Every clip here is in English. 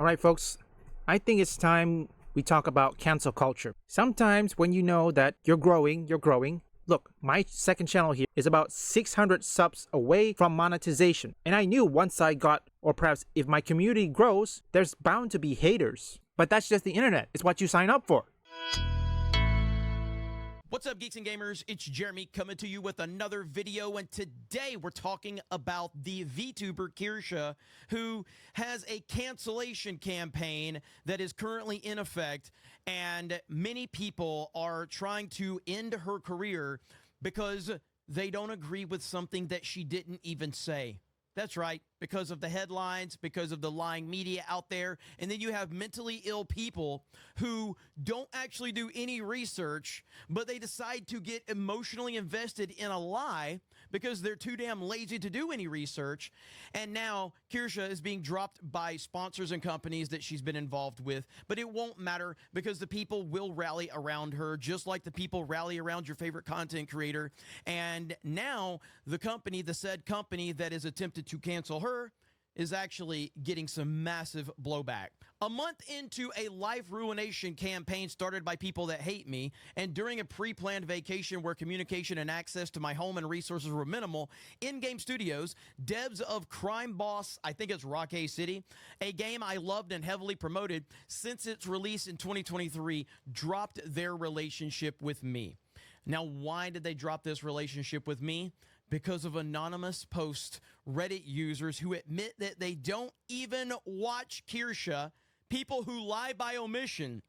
Alright folks, I think it's time we talk about cancel culture. Sometimes when you know that you're growing. Look, my second channel here is about 600 subs away from monetization. And I knew once I got, or perhaps if my community grows, there's bound to be haters. But that's just the internet. It's what you sign up for. What's up, geeks and gamers? It's Jeremy coming to you with another video, and today we're talking about the VTuber Kirsha, who has a cancellation campaign that is currently in effect, and many people are trying to end her career because they don't agree with something that she didn't even say. That's right, because of the headlines, because of the lying media out there, and then you have mentally ill people who don't actually do any research, but they decide to get emotionally invested in a lie because they're too damn lazy to do any research. And now Kirsha is being dropped by sponsors and companies that she's been involved with, but it won't matter because the people will rally around her, just like the people rally around your favorite content creator. And now the said company that is attempted to cancel her is actually getting some massive blowback. A month into a life ruination campaign started by people that hate me, and during a pre-planned vacation where communication and access to my home and resources were minimal, in-game studios, devs of Crime Boss, I think it's Rockay City, a game I loved and heavily promoted since its release in 2023, dropped their relationship with me. Now, why did they drop this relationship with me? Because of anonymous post Reddit users who admit that they don't even watch Kirsha, people who lie by omission,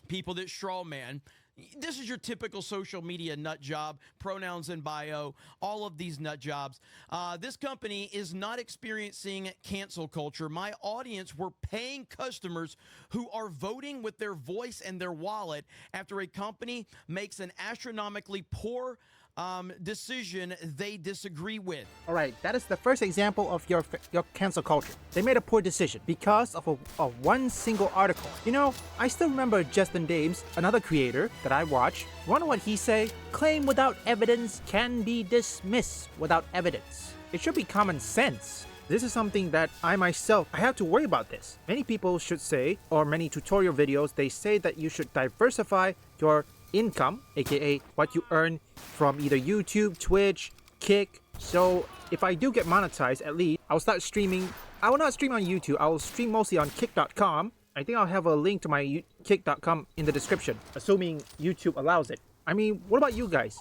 people that straw man. This is your typical social media nut job, pronouns in bio, all of these nut jobs. This company is not experiencing cancel culture. My audience were paying customers who are voting with their voice and their wallet after a company makes an astronomically poor decision they disagree with. Alright, that is the first example of your cancel culture. They made a poor decision because of one single article. You know, I still remember Justin Dames, another creator that I watch. Wonder what he say? Claim without evidence can be dismissed without evidence. It should be common sense. This is something that I have to worry about this. Many people should say, or many tutorial videos, they say that you should diversify your income, aka what you earn from either YouTube, Twitch, Kick. So if I do get monetized, at least I'll start streaming. I will not stream on YouTube. I will stream mostly on kick.com. I think I'll have a link to my kick.com in the description, assuming YouTube allows it. I mean, what about you guys?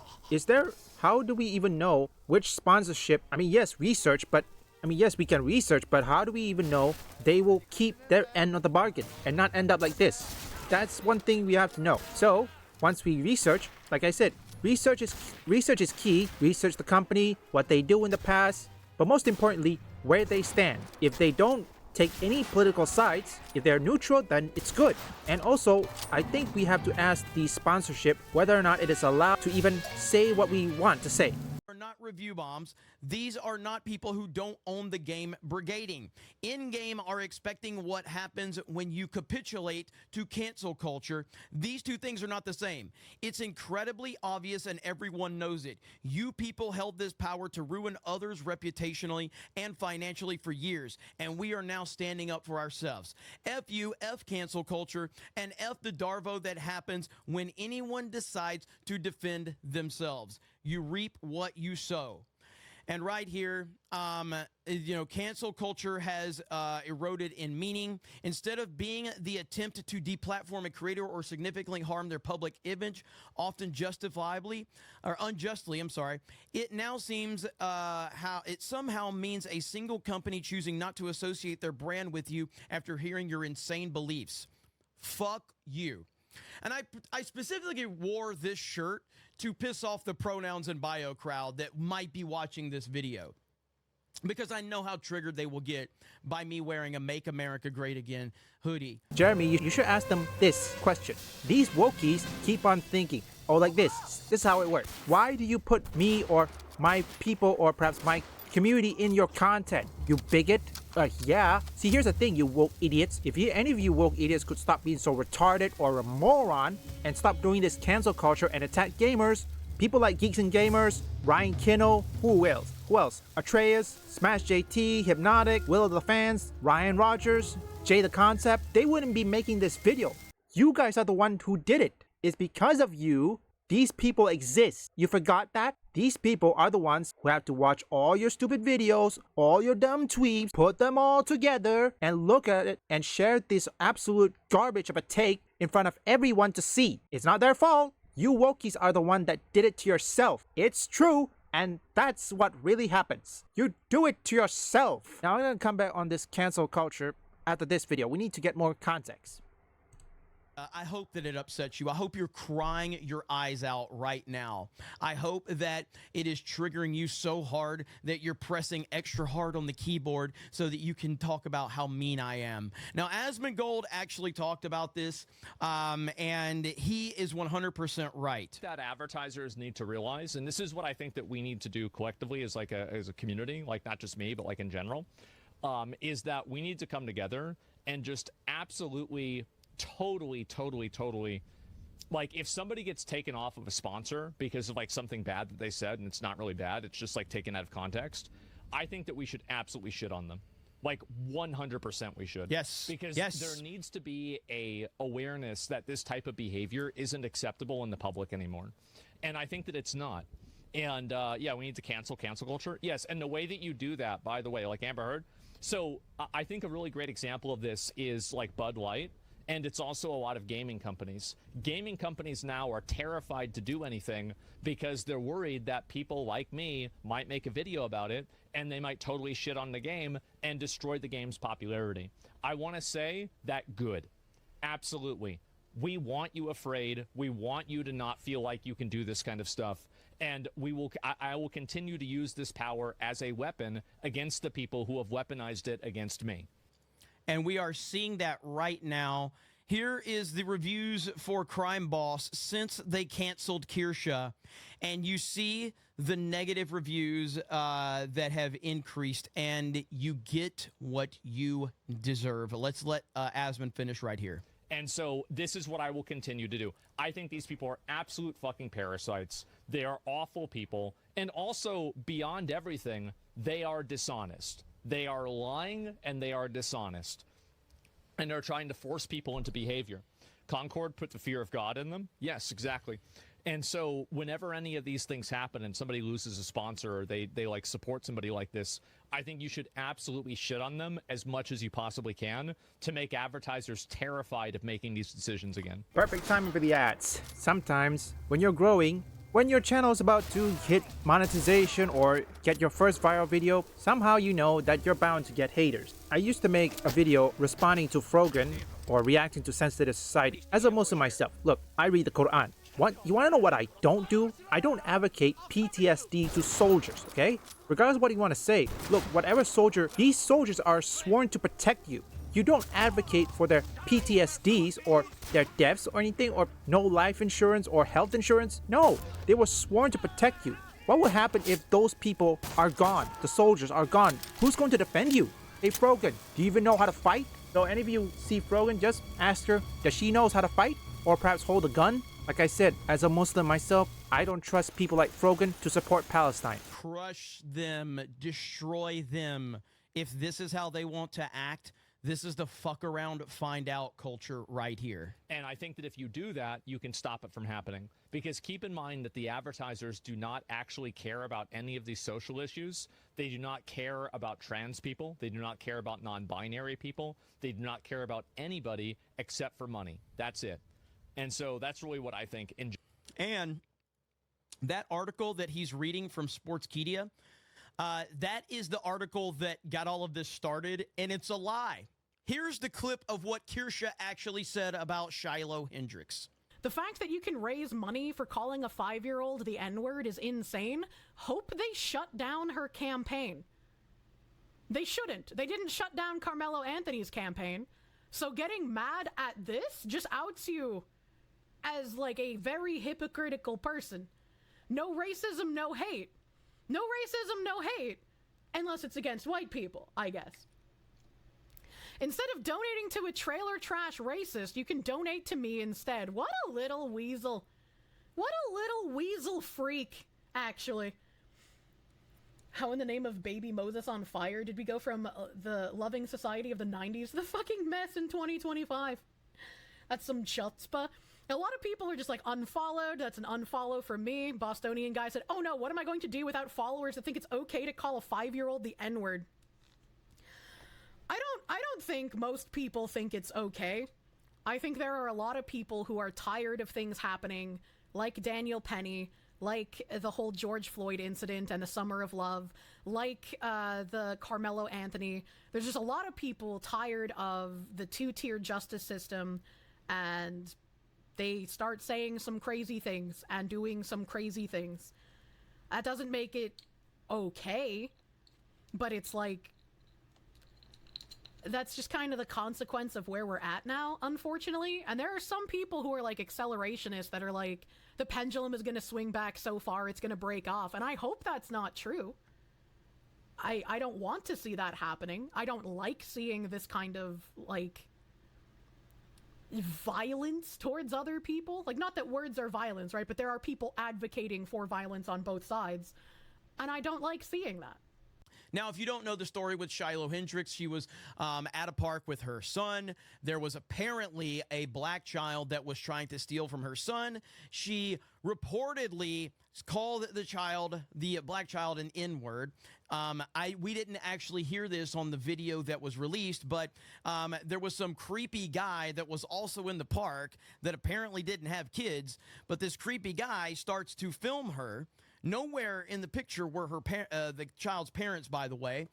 How do we even know which sponsorship? I mean, yes, yes, we can research, but how do we even know they will keep their end of the bargain and not end up like this? That's one thing we have to know. So once we research, like I said, research is key. Research the company, what they do in the past, but most importantly, where they stand. If they don't take any political sides, if they're neutral, then it's good. And also, I think we have to ask the sponsorship whether or not it is allowed to even say what we want to say. Are not review bombs. These are not people who don't own the game brigading. In-game are expecting what happens when you capitulate to cancel culture. These two things are not the same. It's incredibly obvious and everyone knows it. You people held this power to ruin others reputationally and financially for years, and we are now standing up for ourselves. F you, F cancel culture, and F the Darvo that happens when anyone decides to defend themselves. You reap what you sow. And right here, cancel culture has eroded in meaning. Instead of being the attempt to deplatform a creator or significantly harm their public image, often justifiably or unjustly, it now seems how it somehow means a single company choosing not to associate their brand with you after hearing your insane beliefs. Fuck you. And I specifically wore this shirt to piss off the pronouns and bio crowd that might be watching this video, because I know how triggered they will get by me wearing a Make America Great Again hoodie. Jeremy, you should ask them this question. These wokies keep on thinking, oh, like this. This is how it works. Why do you put me or my people or perhaps my community in your content, you bigot? Yeah. See, here's the thing, you woke idiots. If any of you woke idiots could stop being so retarded or a moron and stop doing this cancel culture and attack gamers, people like Geeks and Gamers, Ryan Kinno, who else? Atreus, Smash JT, Hypnotic, Will of the Fans, Ryan Rogers, Jay the Concept, they wouldn't be making this video. You guys are the one who did it. It's because of you these people exist. You forgot that? These people are the ones who have to watch all your stupid videos, all your dumb tweets, put them all together, and look at it and share this absolute garbage of a take in front of everyone to see. It's not their fault. You wokies are the one that did it to yourself. It's true, and that's what really happens. You do it to yourself. Now I'm gonna come back on this cancel culture after this video. We need to get more context. I hope that it upsets you. I hope you're crying your eyes out right now. I hope that it is triggering you so hard that you're pressing extra hard on the keyboard so that you can talk about how mean I am. Now, Asmongold actually talked about this, and he is 100% right. That advertisers need to realize, and this is what I think that we need to do collectively as like as a community, like not just me, but like in general, is that we need to come together and just absolutely totally like if somebody gets taken off of a sponsor because of like something bad that they said and it's not really bad, it's just like taken out of context, I think that we should absolutely shit on them. Like 100% we should. Yes. Because there needs to be a awareness that this type of behavior isn't acceptable in the public anymore. And I think that it's not. And yeah, we need to cancel culture. Yes, and the way that you do that, by the way, like Amber Heard. So I think a really great example of this is like Bud Light. And it's also a lot of gaming companies. Gaming companies now are terrified to do anything because they're worried that people like me might make a video about it and they might totally shit on the game and destroy the game's popularity. I want to say that good. Absolutely. We want you afraid. We want you to not feel like you can do this kind of stuff. And I will continue to use this power as a weapon against the people who have weaponized it against me. And we are seeing that right now. Here is the reviews for Crime Boss since they canceled Kirsha. And you see the negative reviews that have increased, and you get what you deserve. Let's let Azzim finish right here. And so this is what I will continue to do. I think these people are absolute fucking parasites. They are awful people. And also, beyond everything, they are dishonest. They are lying and they are dishonest. And they're trying to force people into behavior. Concord put the fear of God in them. Yes, exactly. And so whenever any of these things happen and somebody loses a sponsor or they like support somebody like this, I think you should absolutely shit on them as much as you possibly can to make advertisers terrified of making these decisions again. Perfect timing for the ads. Sometimes when you're growing, when your channel is about to hit monetization or get your first viral video, somehow you know that you're bound to get haters. I used to make a video responding to Frogan or reacting to sensitive society. As a Muslim myself, look, I read the Quran. You want to know what I don't do? I don't advocate PTSD to soldiers, okay? Regardless of what you want to say, look, whatever soldier, these soldiers are sworn to protect you. You don't advocate for their PTSDs or their deaths or anything, or no life insurance or health insurance. No, they were sworn to protect you. What would happen if those people are gone? The soldiers are gone. Who's going to defend you? Hey, Frogan, do you even know how to fight? So any of you see Frogan, just ask her, does she knows how to fight? Or perhaps hold a gun? Like I said, as a Muslim myself, I don't trust people like Frogan to support Palestine. Crush them, destroy them. If this is how they want to act, this is the fuck around, find out culture right here. And I think that if you do that, you can stop it from happening. Because keep in mind that the advertisers do not actually care about any of these social issues. They do not care about trans people. They do not care about non-binary people. They do not care about anybody except for money. That's it. And so that's really what I think. And that article that he's reading from Sportskeeda, that is the article that got all of this started, and it's a lie. Here's the clip of what Kirsha actually said about Shiloh Hendricks. The fact that you can raise money for calling a 5-year-old the N-word is insane. Hope they shut down her campaign. They shouldn't. They didn't shut down Carmelo Anthony's campaign. So getting mad at this just outs you as like a very hypocritical person. No racism, no hate. No racism, no hate. Unless it's against white people, I guess. Instead of donating to a trailer trash racist, you can donate to me instead. What a little weasel. What a little weasel freak, actually. How in the name of Baby Moses on Fire did we go from the loving society of the 90s to the fucking mess in 2025? That's some chutzpah. A lot of people are just like, unfollowed. That's an unfollow for me. Bostonian guy said, oh no, what am I going to do without followers that think it's okay to call a 5-year-old the N-word? I don't think most people think it's okay. I think there are a lot of people who are tired of things happening, like Daniel Penny, like the whole George Floyd incident and the Summer of Love, like the Carmelo Anthony. There's just a lot of people tired of the two-tier justice system, and they start saying some crazy things and doing some crazy things. That doesn't make it okay, but it's like, that's just kind of the consequence of where we're at now, unfortunately. And there are some people who are like accelerationists that are like, the pendulum is going to swing back so far it's going to break off. And I hope that's not true. I don't want to see that happening. I don't like seeing this kind of like violence towards other people. Like, not that words are violence, right? But there are people advocating for violence on both sides. And I don't like seeing that. Now, if you don't know the story with Shiloh Hendricks, she was at a park with her son. There was apparently a black child that was trying to steal from her son. She reportedly called the black child, an N-word. We didn't actually hear this on the video that was released, but there was some creepy guy that was also in the park that apparently didn't have kids, but this creepy guy starts to film her. Nowhere in the picture were the child's parents, by the way.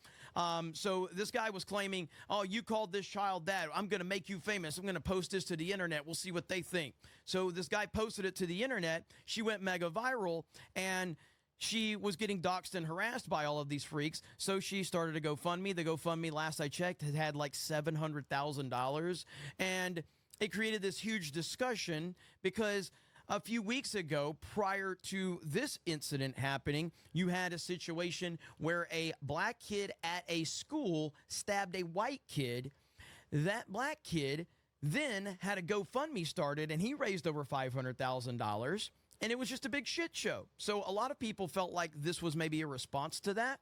So this guy was claiming, oh, you called this child that. I'm going to make you famous. I'm going to post this to the internet. We'll see what they think. So this guy posted it to the internet. She went mega viral, and she was getting doxxed and harassed by all of these freaks. So she started a GoFundMe. The GoFundMe, last I checked, had like $700,000. And it created this huge discussion because a few weeks ago, prior to this incident happening, you had a situation where a black kid at a school stabbed a white kid. That black kid then had a GoFundMe started, and he raised over $500,000, and it was just a big shit show. So a lot of people felt like this was maybe a response to that.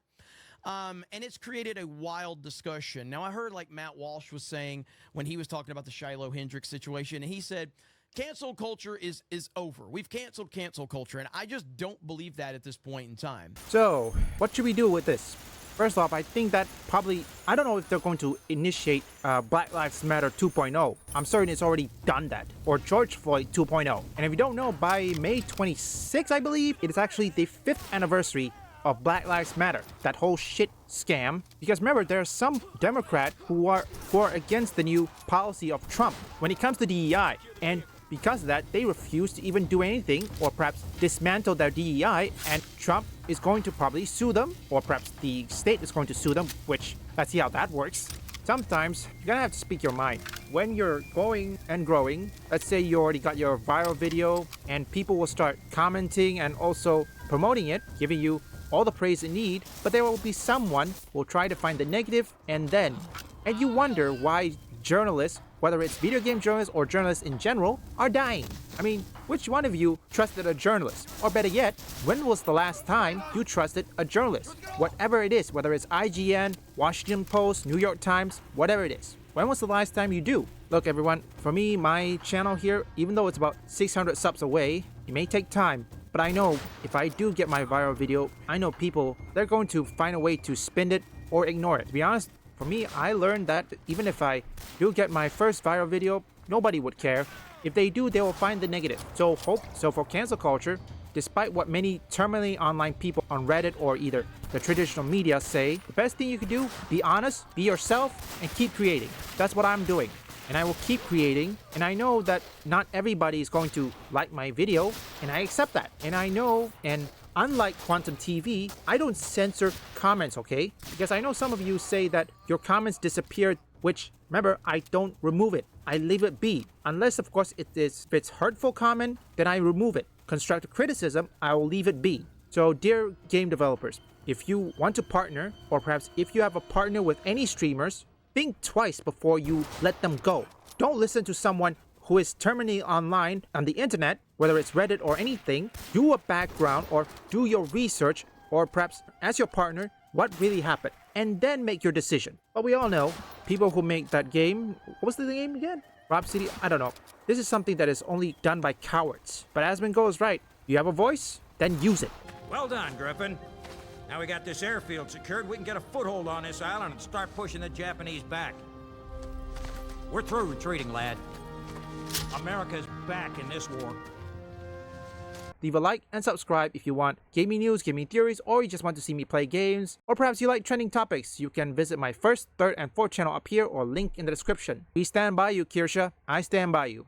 And it's created a wild discussion. Now, I heard like Matt Walsh was saying when he was talking about the Shiloh Hendricks situation, and he said, cancel culture is over. We've canceled cancel culture, and I just don't believe that at this point in time. So, what should we do with this? First off, I think that probably, I don't know if they're going to initiate Black Lives Matter 2.0. I'm certain it's already done that. Or George Floyd 2.0. And if you don't know, by May 26, I believe, it is actually the 5th anniversary of Black Lives Matter, that whole shit scam. Because remember, there are some Democrats who are against the new policy of Trump when it comes to DEI. And because of that, they refuse to even do anything or perhaps dismantle their DEI, and Trump is going to probably sue them, or perhaps the state is going to sue them, which, let's see how that works. Sometimes, you're gonna have to speak your mind. When you're going and growing, let's say you already got your viral video, and people will start commenting and also promoting it, giving you all the praise you need, but there will be someone who will try to find the negative, and you wonder why journalists, whether it's video game journalists or journalists in general, are dying. I mean, which one of you trusted a journalist? Or better yet, when was the last time you trusted a journalist? Whatever it is, whether it's IGN, Washington Post, New York Times, whatever it is. When was the last time you do? Look everyone, for me, my channel here, even though it's about 600 subs away, it may take time, but I know if I do get my viral video, I know people, they're going to find a way to spin it or ignore it. To be honest, for me, I learned that even if I do get my first viral video, nobody would care. If they do, they will find the negative. So for cancel culture, despite what many terminally online people on Reddit or either the traditional media say, the best thing you can do, be honest, be yourself, and keep creating. That's what I'm doing. And I will keep creating, and I know that not everybody is going to like my video, and I accept that. And I know, and unlike Quantum TV, I don't censor comments, okay? Because I know some of you say that your comments disappeared, which, remember, I don't remove it. I leave it be. Unless, of course, if it's hurtful comment, then I remove it. Constructive criticism, I will leave it be. So, dear game developers, if you want to partner, or perhaps if you have a partner with any streamers, think twice before you let them go. Don't listen to someone who is terminally online on the internet, whether it's Reddit or anything. Do a background or do your research or perhaps ask your partner what really happened, and then make your decision. But we all know, people who make that game, what was the game again? Rob City? I don't know. This is something that is only done by cowards. But Azzim goes right. You have a voice? Then use it. Well done, Griffin. Now we got this airfield secured, we can get a foothold on this island and start pushing the Japanese back. We're through retreating, lad. America's back in this war. Leave a like and subscribe if you want gaming news, gaming theories, or you just want to see me play games. Or perhaps you like trending topics. You can visit my first, third, and fourth channel up here or link in the description. We stand by you, Kirsha. I stand by you.